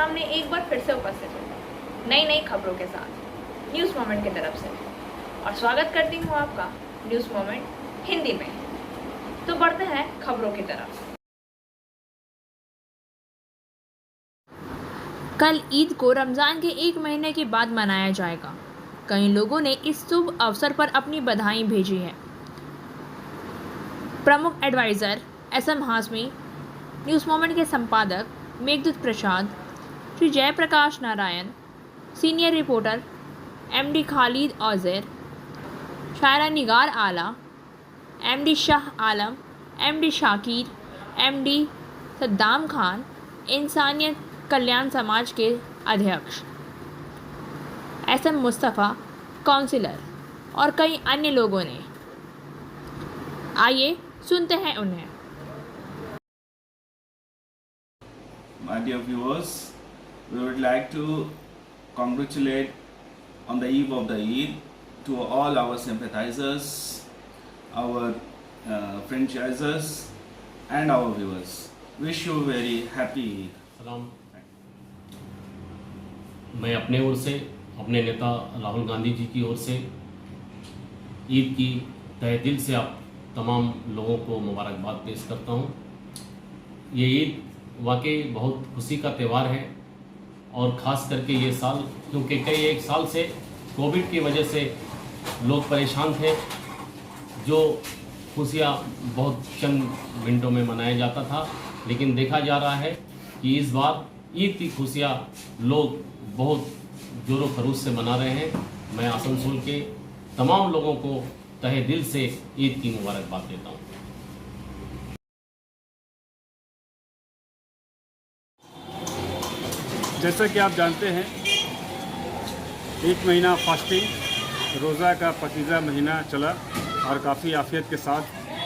सामने एक बार फिर से उपस्थित हूँ नई नई खबरों के साथ न्यूज़ मोमेंट की तरफ से, और स्वागत करती हूँ आपका न्यूज़ मोमेंट हिंदी में। तो बढ़ते हैं खबरों की तरफ। कल ईद को रमज़ान के 1 महीने के बाद मनाया जाएगा। कई लोगों ने इस शुभ अवसर पर अपनी बधाई भेजी है। प्रमुख adviser SM Hashmi, news moment के संपादक Meghdoot Prasad, Shri Jayaprakash Narayan, senior reporter MD Khalid Auzer, Shaira Nigar Ala, MD Shah Alam, MD Shakir, MD Saddam Khan, इंसानियत कल्याण समाज के अध्यक्ष SM मुस्तफ़ा, काउंसिलर और कई अन्य लोगों ने। आइए सुनते हैं उन्हें। My dear viewers, we would like to congratulate on the eve of the Eid to all our sympathizers, our franchisers and our viewers. Wish you very happy Eid. सलाम। मैं अपने ओर से, अपने नेता राहुल गांधी जी की ओर से ईद की तहे दिल से आप तमाम लोगों को मुबारकबाद पेश करता हूँ। ये ईद वाकई बहुत खुशी का त्यौहार है, और ख़ास करके ये साल, क्योंकि कई एक साल से कोविड की वजह से लोग परेशान थे, जो खुशियाँ बहुत चंद मिनटों में मनाया जाता था, लेकिन देखा जा रहा है कि इस बार ईद की खुशियाँ लोग बहुत जोरों खरूश से मना रहे हैं। मैं आसनसोल के तमाम लोगों को तहे दिल से ईद की मुबारकबाद देता हूँ। जैसा कि आप जानते हैं, 1 महीना फास्टिंग रोज़ा का पाकीज़ा महीना चला और काफ़ी आफियत के साथ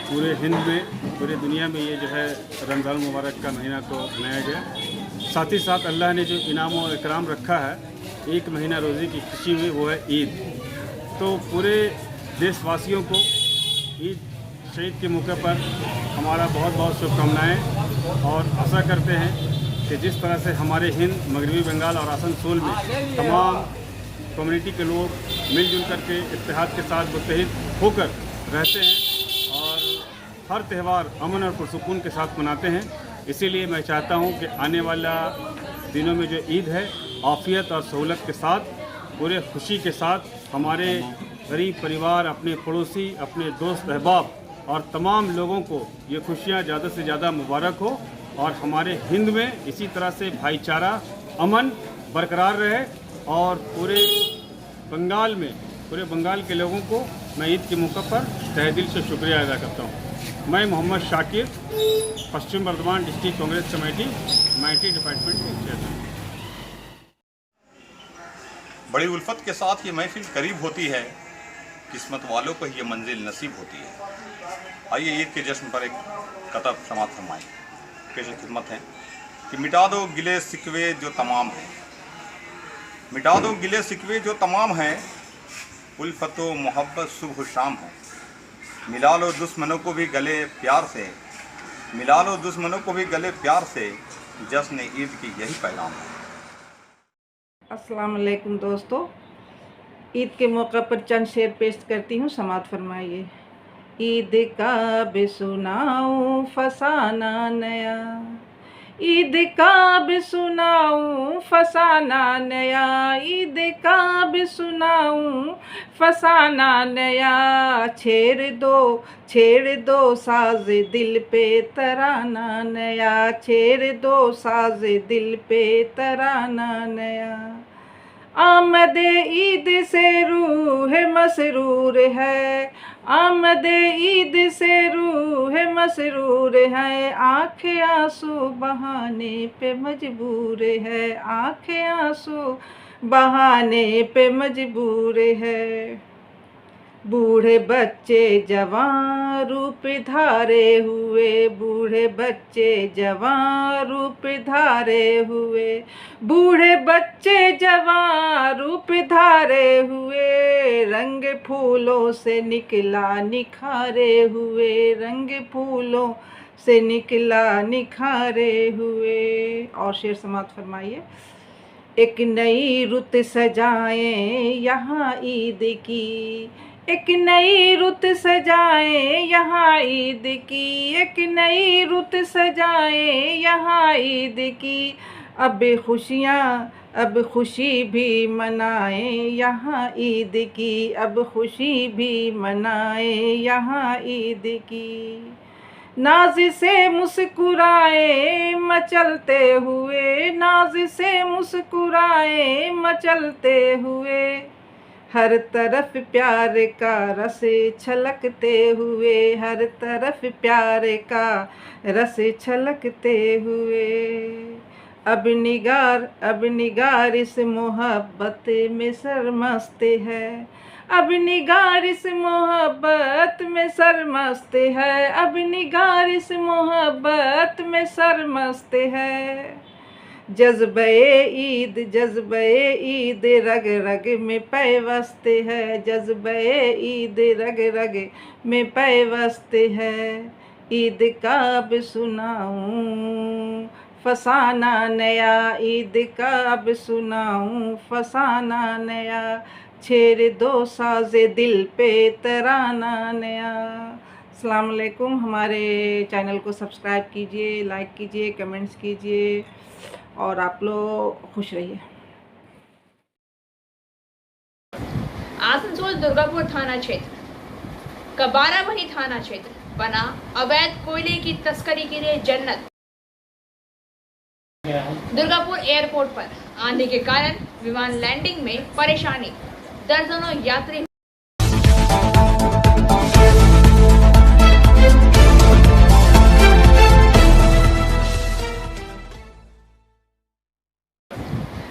पूरे हिंद में, पूरी दुनिया में ये जो है रमज़ान मुबारक का महीना को मनाया गया। साथ ही साथ अल्लाह ने जो इनाम और इकराम रखा है 1 महीना रोज़े की खुशी में, वो है ईद। तो पूरे देशवासियों को ईद के मौके पर हमारा बहुत बहुत शुभकामनाएँ, और आशा करते हैं कि जिस तरह से हमारे हिंद, मगरबी बंगाल और आसनसोल में तमाम कम्युनिटी के लोग मिलजुल करके इत्तेहाद के साथ मुत्तहिद होकर रहते हैं और हर त्यौहार अमन और पुरसुकून के साथ मनाते हैं। इसीलिए मैं चाहता हूं कि आने वाला दिनों में जो ईद है, आफियत और सहूलत के साथ, पूरे खुशी के साथ हमारे गरीब परिवार, अपने पड़ोसी, अपने दोस्त अहबाब और तमाम लोगों को ये खुशियाँ ज़्यादा से ज़्यादा मुबारक हो, और हमारे हिंद में इसी तरह से भाईचारा, अमन बरकरार रहे, और पूरे बंगाल के लोगों को मैं ईद के मौके पर तहे दिल से शुक्रिया अदा करता हूँ। मैं मोहम्मद शाकिर, पश्चिम बर्धमान डिस्ट्रिक्ट कांग्रेस कमेटी, माइटी डिपार्टमेंट के चेयरमैन। बड़ी उल्फत के साथ ये महफिल करीब होती है, किस्मत वालों को ये मंजिल नसीब होती है। आइए ईद के जश्न पर एक कतब समात फरमाएं। पेश खिदमत है कि मिटा दो गिले सिकवे जो तमाम हैं, मिटा दो गिले सिकवे जो तमाम हैं, उल्फतो मोहब्बत सुबह शाम हो, मिला लो दुश्मनों को भी गले प्यार से, मिला लो दुश्मनों को भी गले प्यार से, जश्न ईद की यही पैगाम है। अस्सलाम वालेकुम दोस्तों, ईद के मौका पर चंद शेर पेश करती हूँ, समात फरमाइए। ईद का भी सुनाऊं फसाना नया, ईद का भी सुनाऊं फसाना नया, ईद का भी सुनाऊं फसाना नया, छेड़ दो साज दिल पे तराना नया, छेड़ दो साज दिल पे तराना नया। आमद ईद से रूह मसरूर है, आमद ईद से रूह मसरूर है, आँखें आंसू बहाने पे मजबूर है, आँखें आंसू बहाने पे मजबूर है। बूढ़े बच्चे जवान रूप धारे हुए, बूढ़े बच्चे जवान रूप धारे हुए, बूढ़े बच्चे जवान रूप धारे हुए, रंग फूलों से निकला निखारे हुए, रंग फूलों से निकला निखारे हुए। और शेर समाप्त फरमाइए। एक नई रुत सजाएं यहाँ ईद की, एक नई रुत सजाएं यहाँ ईद की, एक नई रुत सजाएं यहाँ ईद की। अब खुशियाँ अब खुशी भी मनाएं यहाँ ईद की, अब खुशी भी मनाएं यहाँ ईद की। नाज से मुस्कुराए मचलते हुए, नाज से मुस्कुराए मचलते हुए, हर तरफ प्यार का रस छलकते हुए, हर तरफ प्यार का रस छलकते हुए। अब निगार इस मोहब्बत में सरमस्त है, अब निगार इस मोहब्बत में सरमस्त है, अब निगार इस मोहब्बत में सरमस्त है। जज्बे ईद रग रग में पैवस्त है, जज्बे ईद रग रग में पैवस्त है। ईद का अब सुनाऊं फसाना नया, ईद का अब सुनाऊं फसाना नया, छेड़ दो साज़े दिल पे तराना नया। अस्सलाम वालेकुम। हमारे चैनल को सब्सक्राइब कीजिए, लाइक कीजिए, कमेंट्स कीजिए और आप लोग खुश रहिए। आसनसोल दुर्गापुर थाना क्षेत्र का बाराबनी थाना क्षेत्र बना अवैध कोयले की तस्करी के लिए जन्नत। दुर्गापुर एयरपोर्ट पर आंधी के कारण विमान लैंडिंग में परेशानी, दर्जनों यात्री।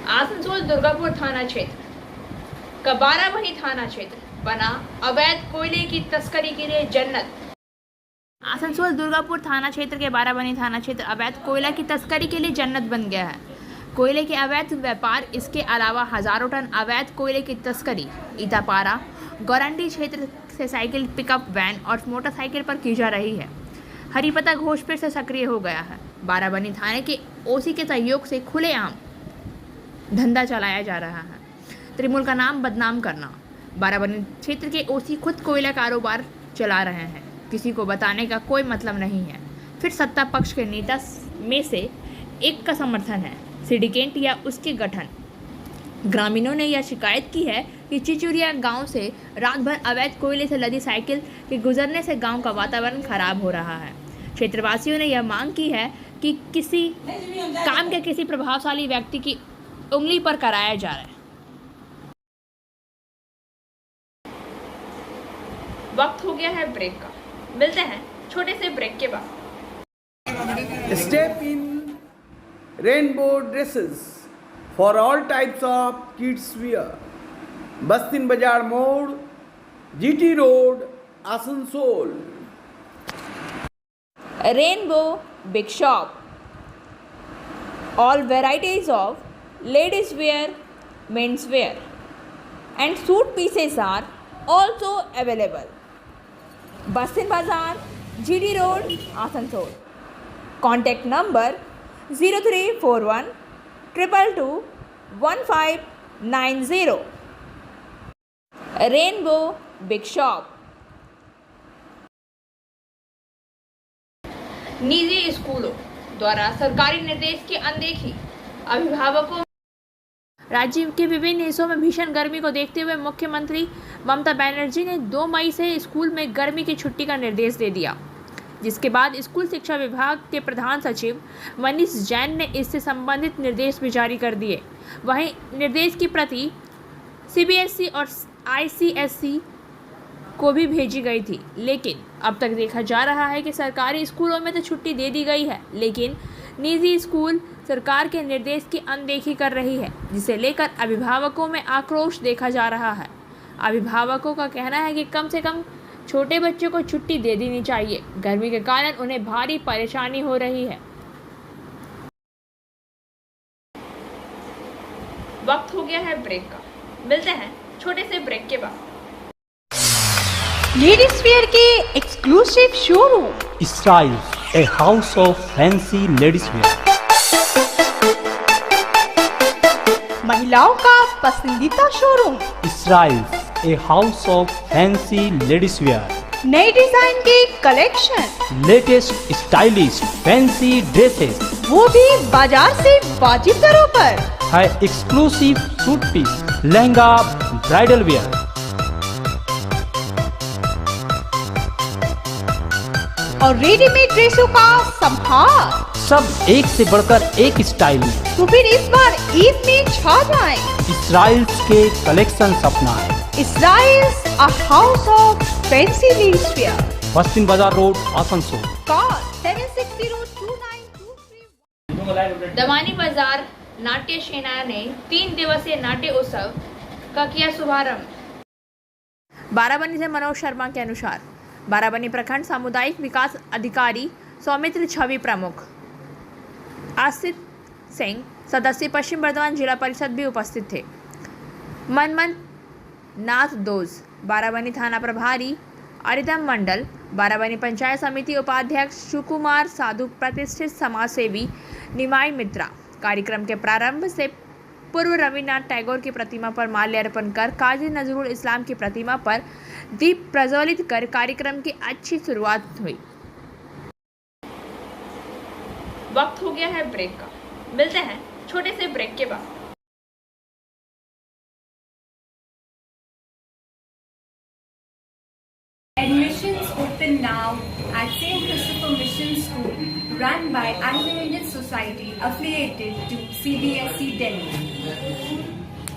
आसनसोल दुर्गापुर थाना क्षेत्र का बाराबनी थाना क्षेत्र बना अवैध कोयले की तस्करी के लिए जन्नत। आसनसोल दुर्गापुर थाना क्षेत्र के बाराबनी थाना क्षेत्र अवैध कोयला की तस्करी के लिए जन्नत बन गया है। कोयले के अवैध व्यापार, इसके अलावा हजारों टन अवैध कोयले की तस्करी इटापारा गौरंडी क्षेत्र से साइकिल, पिकअप वैन और मोटरसाइकिल पर की जा रही है। हरिपता घोष फिर से सक्रिय हो गया है। बाराबनी थाने के ओसी के सहयोग से खुलेआम धंधा चलाया जा रहा है। तृणमूल का नाम बदनाम करना। बाराबनी क्षेत्र के ओसी खुद कोयला कारोबार चला रहे हैं, किसी को बताने का कोई मतलब नहीं है। फिर सत्ता पक्ष के नेता में से एक का समर्थन है सिंडिकेट या उसके गठन। ग्रामीणों ने यह शिकायत की है कि चिचुरिया गांव से रात भर अवैध कोयले से लदी साइकिल के गुजरने से गांव का वातावरण खराब हो रहा है। क्षेत्रवासियों ने यह मांग की है कि किसी काम के किसी प्रभावशाली व्यक्ति की उंगली पर कराया जा रहा है। वक्त हो गया है ब्रेक का, मिलते हैं छोटे से ब्रेक के बाद। Step in rainbow dresses for all types of kids wear. Bastin Bazar Mode, GT Road, Asansol. Rainbow Big Shop. All varieties of ladies wear, men's wear and suit pieces are also available. Bastin Bazar, GD Road, Asansol. Contact number 0341 222 1590. Rainbow Big Shop. निजी स्कूलों द्वारा सरकारी निर्देश की अनदेखी, अभिभावकों। राज्य के विभिन्न हिस्सों में भीषण गर्मी को देखते हुए मुख्यमंत्री ममता बनर्जी ने 2 मई से स्कूल में गर्मी की छुट्टी का निर्देश दे दिया, जिसके बाद स्कूल शिक्षा विभाग के प्रधान सचिव मनीष जैन ने इससे संबंधित निर्देश भी जारी कर दिए। वहीं निर्देश की प्रति सीबीएसई और आईसीएसई को भी भेजी गई थी, लेकिन अब तक देखा जा रहा है कि सरकारी स्कूलों में तो छुट्टी दे दी गई है, लेकिन निजी स्कूल सरकार के निर्देश की अनदेखी कर रही है, जिसे लेकर अभिभावकों में आक्रोश देखा जा रहा है। अभिभावकों का कहना है कि कम से कम छोटे बच्चों को छुट्टी दे देनी चाहिए, गर्मी के कारण उन्हें भारी परेशानी हो रही है। वक्त हो गया है ब्रेक का, मिलते हैं छोटे से ब्रेक के बाद। लेडीज वेयर के exclusive showroom style, a house of fancy ladies wear. महिलाओं का पसंदीदा showroom Israels, a house of fancy ladies wear. नए डिजाइन के collection, Latest stylish fancy dresses. वो भी बाजार से वाजिब दरों पर। है exclusive suit piece, lehenga, bridal wear. और रेडीमेड ड्रेसों का संभार। सब एक से बढ़कर एक स्टाइल में। तो फिर इस बार ईद में छा जाएं। इसराइल्स के कलेक्शन अपनाएं। Israel's a house of fancy ladies wear. बस्तिन बाजार रोड, आसनसोल। Call 7602923। दमानी बाजार नाट्य सेना ने 3 दिवसीय नाट्य उत्सव का किया शुभारंभ। बाराबनी से मनोज शर्मा के अनुसार बाराबनी प्रखंड सामुदायिक विकास अधिकारी सौमित्र छवि प्रमुख, आसित सिंह सदस्य पश्चिम बर्धमान जिला परिषद भी उपस्थित थे। मनमन नाथ दोज बाराबनी थाना प्रभारी, अरिदम मंडल बाराबनी पंचायत समिति उपाध्यक्ष, सुकुमार साधु प्रतिष्ठित समाजसेवी, निमाई मित्रा। कार्यक्रम के प्रारंभ से पूर्व रविन्द्रनाथ टैगोर की प्रतिमा पर माल्यार्पण कर काजी नजरुल इस्लाम की प्रतिमा पर दीप प्रज्वलित कर कार्यक्रम की अच्छी शुरुआत हुई। वक्त हो गया है ब्रेक का, मिलते हैं छोटे से ब्रेक के बाद। Admissions open now at St. Christopher Mission School, run by Anglo-Indian Society affiliated to CBSE Delhi.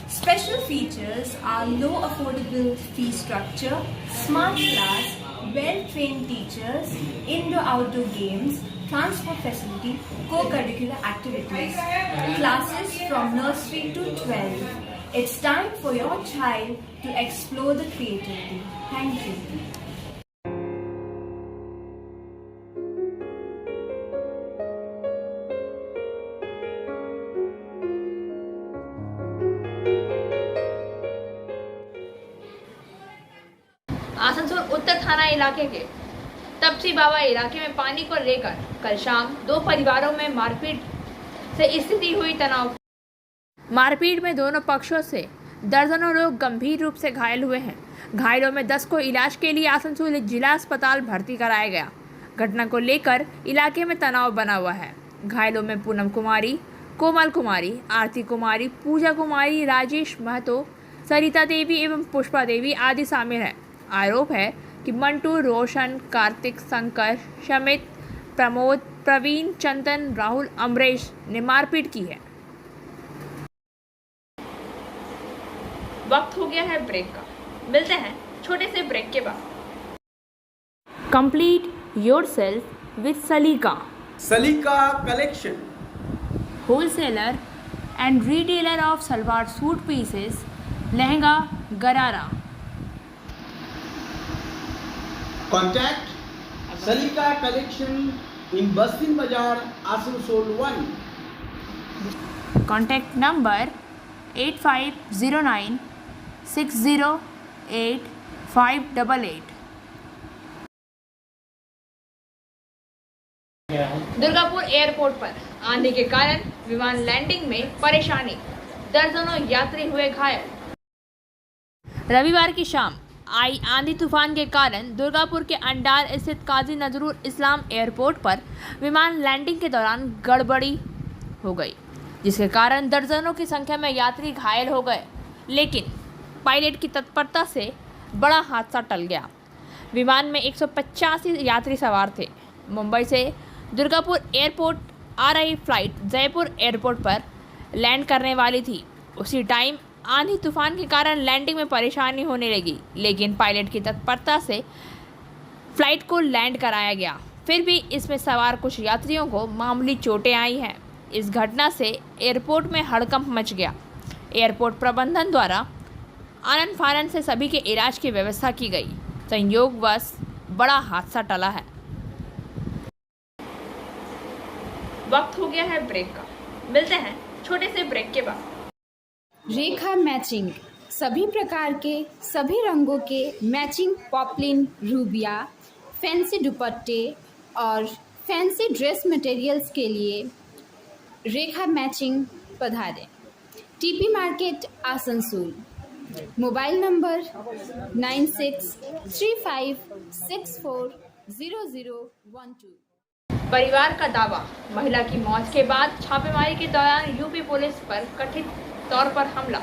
Special features are low affordable fee structure, smart class, well-trained teachers, indoor-outdoor games, transport facility, co-curricular activities, classes from nursery to 12. It's time for your child to explore the creativity. Thank you. Asansol उत्तर थाना इलाके के तपसी बाबा इलाके में पानी को लेकर कल शाम 2 परिवारों में मारपीट से स्थिति हुई तनाव। मारपीट में दोनों पक्षों से दर्जनों लोग गंभीर रूप से घायल हुए हैं। घायलों में 10 को इलाज के लिए आसनसोल जिला अस्पताल भर्ती कराया गया। घटना को लेकर इलाके में तनाव बना हुआ है। घायलों में पूनम कुमारी, कोमल कुमारी, आरती कुमारी, पूजा कुमारी, राजेश महतो, सरिता देवी एवं पुष्पा देवी आदि शामिल हैं। आरोप है कि मंटू, रोशन, कार्तिक, शंकर, शमित, प्रमोद, प्रवीण, चंदन, राहुल, अमरेश ने मारपीट की है। वक्त हो गया है ब्रेक का, मिलते हैं छोटे से ब्रेक के बाद। कंप्लीट योरसेल्फ विद सलीका। सलीका collection, wholesaler and retailer of salwar suit pieces, lehenga, गरारा। Contact Salika Collection in Bastin Bazar, Asansol 1. Contact number 8509 608 588। Durgapur airport पर आंधी के कारण विमान लैंडिंग में परेशानी, दर्जनों यात्री हुए घायल। रविवार की शाम आई आंधी तूफान के कारण दुर्गापुर के अंडार स्थित काजी नजरुल इस्लाम एयरपोर्ट पर विमान लैंडिंग के दौरान गड़बड़ी हो गई, जिसके कारण दर्जनों की संख्या में यात्री घायल हो गए। लेकिन पायलट की तत्परता से बड़ा हादसा टल गया। विमान में 185 यात्री सवार थे। मुंबई से दुर्गापुर एयरपोर्ट आ रही फ्लाइट जयपुर एयरपोर्ट पर लैंड करने वाली थी। उसी टाइम आंधी तूफान के कारण लैंडिंग में परेशानी होने लगी, लेकिन पायलट की तत्परता से फ्लाइट को लैंड कराया गया। फिर भी इसमें सवार कुछ यात्रियों को मामूली चोटें आई हैं। इस घटना से एयरपोर्ट में हड़कंप मच गया। एयरपोर्ट प्रबंधन द्वारा आनन फानन से सभी के इलाज की व्यवस्था की गई। संयोगवश बड़ा हादसा टला है। वक्त हो गया है ब्रेक का, मिलते हैं छोटे से ब्रेक के बाद। रेखा मैचिंग, सभी प्रकार के सभी रंगों के मैचिंग पॉपलिन, रूबिया, फैंसी दुपट्टे और फैंसी ड्रेस मटेरियल्स के लिए रेखा मैचिंग पधारें। TP market Asansol. Mobile number 9635640012। परिवार का दावा, महिला की मौत के बाद छापेमारी के दौरान यूपी पुलिस पर कथित तौर पर हमला।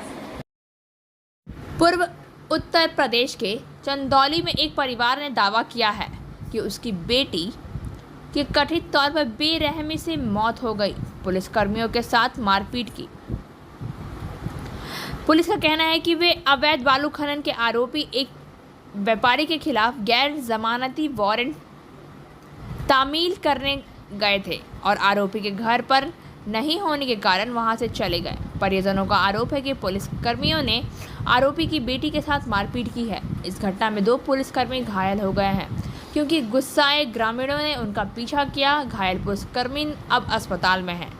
पूर्व उत्तर प्रदेश के चंदौली में एक परिवार ने दावा किया है कि उसकी बेटी की कथित तौर पर बेरहमी से मौत हो गई। पुलिस कर्मियों के साथ मारपीट की। पुलिस का कहना है कि वे अवैध बालू खनन के आरोपी एक व्यापारी के खिलाफ गैर जमानती वारंट तामील करने गए थे और आरोपी के घर पर नहीं होने के कारण वहां से चले गए। परिजनों का आरोप है कि पुलिस कर्मियों ने आरोपी की बेटी के साथ मारपीट की है। इस घटना में 2 पुलिसकर्मी घायल हो गए हैं क्योंकि गुस्साए ग्रामीणों ने उनका पीछा किया। घायल पुलिसकर्मी अब अस्पताल में हैं।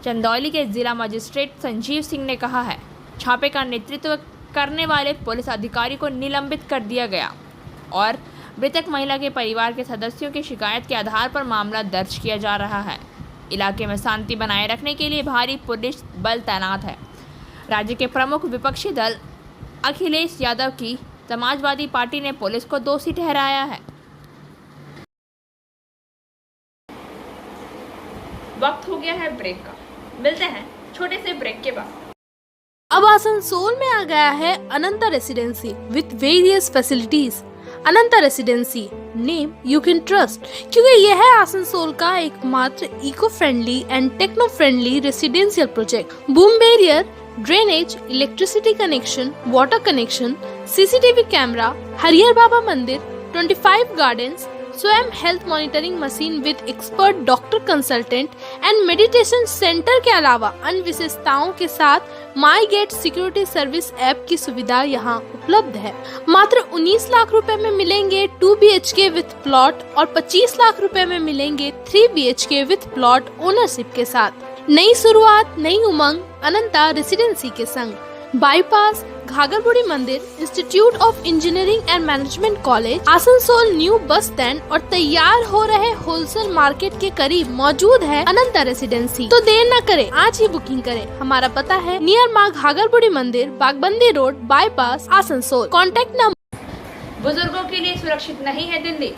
चंदौली के जिला मजिस्ट्रेट संजीव सिंह ने कहा है, छापे का नेतृत्व करने वाले पुलिस अधिकारी को निलंबित कर दिया गया और मृतक महिला के परिवार के सदस्यों की शिकायत के आधार पर मामला दर्ज किया जा रहा है। इलाके में शांति बनाए रखने के लिए भारी पुलिस बल तैनात है। राज्य के प्रमुख विपक्षी दल अखिलेश यादव की समाजवादी पार्टी ने पुलिस को दोषी ठहराया है। वक्त हो गया है ब्रेक का, मिलते हैं छोटे से ब्रेक के बाद। अब आसनसोल में आ गया है Ananta residency with various facilities. Ananta residency, name you can trust, क्योंकि यह है आसनसोल का एकमात्र eco friendly and techno friendly residential project. Boom barrier, drainage, electricity connection, water connection, CCTV camera, Harihar Baba मंदिर, 25 गार्डन्स, स्वयं health monitoring machine with expert doctor consultant and meditation centre के अलावा अन्य विशेषताओं के साथ my gate security service app की सुविधा यहाँ उपलब्ध है। मात्र 19 लाख रुपए में मिलेंगे 2 BHK विथ प्लॉट और 25 लाख रुपए में मिलेंगे 3 BHK विथ प्लॉट ओनरशिप के साथ। नई शुरुआत, नई उमंग अनंता रेसिडेंसी के संग। बाईपास घाघरबुड़ी मंदिर, institute of engineering and management college, Asansol new bus stand और तैयार हो रहे होलसेल मार्केट के करीब मौजूद है अनंता रेसिडेंसी। तो देर न करें, आज ही बुकिंग करें। हमारा पता है नियर माँ घाघरबुड़ी मंदिर, Bagbandi road, bypass, Asansol. Contact number. बुजुर्गों के लिए सुरक्षित नहीं है दिल्ली।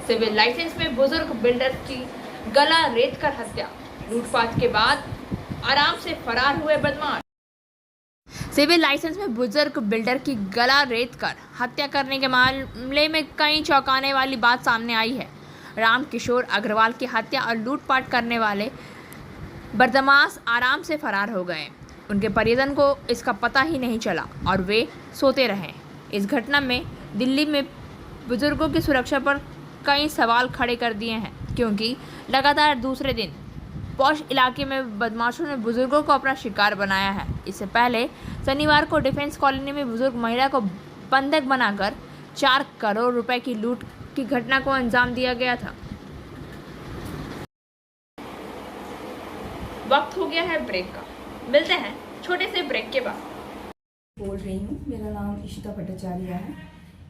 सिविल लाइसेंस में बुजुर्ग बिल्डर की गला रेत कर हत्या। लूटपाट के बाद आराम से फरार हुए बदमाश। सिविल लाइसेंस में बुजुर्ग बिल्डर की गला रेत कर हत्या करने के मामले में कई चौंकाने वाली बात सामने आई है। राम किशोर अग्रवाल की हत्या और लूटपाट करने वाले बदमाश आराम से फरार हो गए। उनके परिजन को इसका पता ही नहीं चला और वे सोते रहे। इस घटना में दिल्ली में बुजुर्गों की सुरक्षा पर कई सवाल खड़े कर दिए हैं, क्योंकि लगातार दूसरे दिन पौष इलाके में बदमाशों ने बुजुर्गों को अपना शिकार बनाया है। इससे पहले शनिवार को डिफेंस कॉलोनी में बुजुर्ग महिला को बंधक बनाकर 4 करोड़ रुपए की लूट की घटना को अंजाम दिया गया था। वक्त हो गया है ब्रेक का, मिलते हैं छोटे से ब्रेक के बाद। बोल रही हूँ, मेरा नाम इशिता भट्टाचार्य है।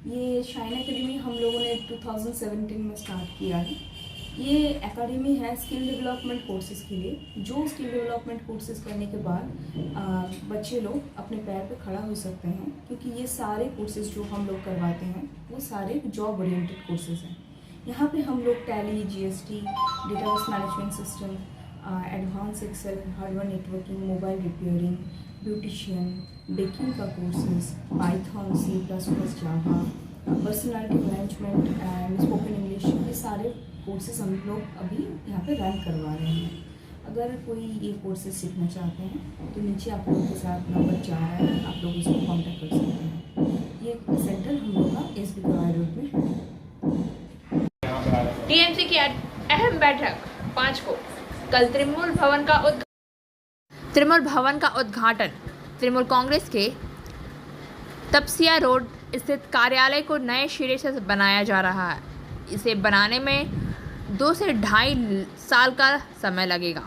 ये शाइन एकेडमी हम लोगों ने 2017 में स्टार्ट किया है। ये एकेडमी है स्किल डेवलपमेंट कोर्सेज़ के लिए। जो स्किल डेवलपमेंट कोर्सेज़ करने के बाद बच्चे लोग अपने पैर पे खड़ा हो सकते हैं, क्योंकि ये सारे कोर्सेज़ जो हम लोग करवाते हैं वो सारे जॉब ओरिएंटेड कोर्सेज़ हैं। यहाँ पे हम लोग Tally, GST, database management system, advance Excel, hardware networking, mobile repairing, beautician, baking का courses, Python, C++, Java, personality management and spoken English, ये सारे कोर्सेज हम लोग अभी यहाँ पे रन करवा रहे हैं। अगर कोई ये कोर्सेज सीखना चाहते हैं तो नीचे आप लोगों के साथ नंबर जा रहा है, आप लोग उसको कांटेक्ट कर सकते हैं। ये सेंटर हम लोग का SB गवाई रोड में है। TMC की अहम बैठक 5 को कल तृणमूल भवन का उद्घाटन। तृणमूल कांग्रेस के तपसिया रोड स्थित कार्यालय को नए सिरे से बनाया जा रहा है। इसे बनाने में 2 से 2.5 साल का समय लगेगा।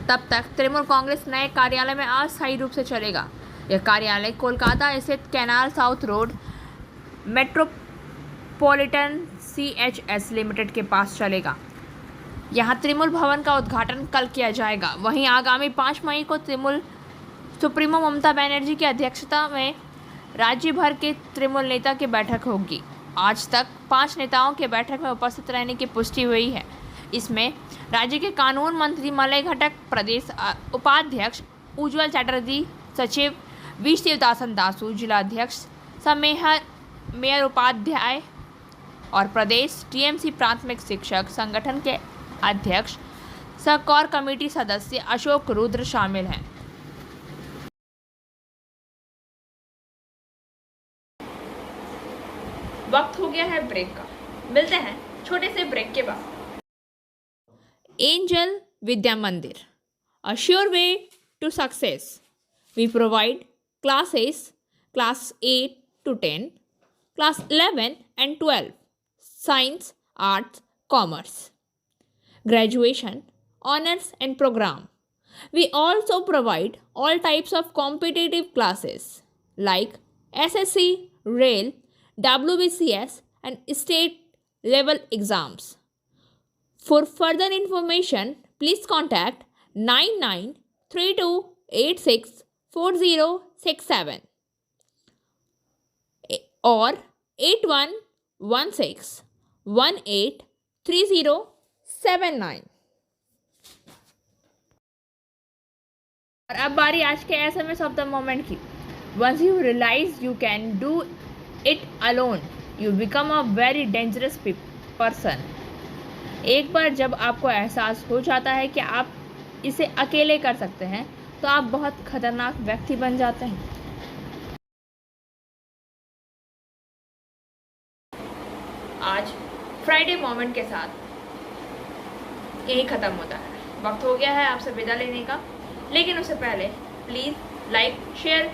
तब तक तृणमूल कांग्रेस नए कार्यालय में अस्थायी रूप से चलेगा। यह कार्यालय कोलकाता स्थित canal south road metropolitan CHS limited के पास चलेगा। यहाँ त्रिमूल भवन का उद्घाटन कल किया जाएगा। वहीं आगामी 5 मई को त्रिमूल सुप्रीमो ममता बनर्जी की अध्यक्षता में राज्य भर के त्रिमूल नेता की बैठक होगी। आज तक 5 नेताओं के बैठक में उपस्थित रहने की पुष्टि हुई है। इसमें राज्य के कानून मंत्री मलय घटक, प्रदेश उपाध्यक्ष उज्ज्वल चटर्जी, सचिव वी शिवदासन दासू, जिलाध्यक्ष मेयर उपाध्याय और प्रदेश टीएमसी प्राथमिक शिक्षक संगठन के अध्यक्ष सह कोर कमेटी सदस्य अशोक रुद्र शामिल हैं। वक्त हो गया है ब्रेक का। मिलते हैं छोटे से ब्रेक के बाद। एंजल विद्या मंदिर, a sure way to success. We provide classes class 8 to 10, class 11 and 12, science, arts, commerce, graduation, honors and program. We also provide all types of competitive classes like SSC, Rail, WBCS and state level exams. For further information, please contact 9932864067 or 8116183079। और अब बारी आज के SMS of the moment की। Once you realize you can do it alone, you become a very dangerous person. एक बार जब आपको एहसास हो जाता है कि आप इसे अकेले कर सकते हैं तो आप बहुत खतरनाक व्यक्ति बन जाते हैं। आज फ्राइडे मोमेंट के साथ यही ख़त्म होता है। वक्त हो गया है आपसे विदा लेने का, लेकिन उससे पहले please like, share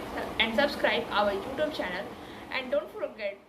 and subscribe our YouTube channel and don't forget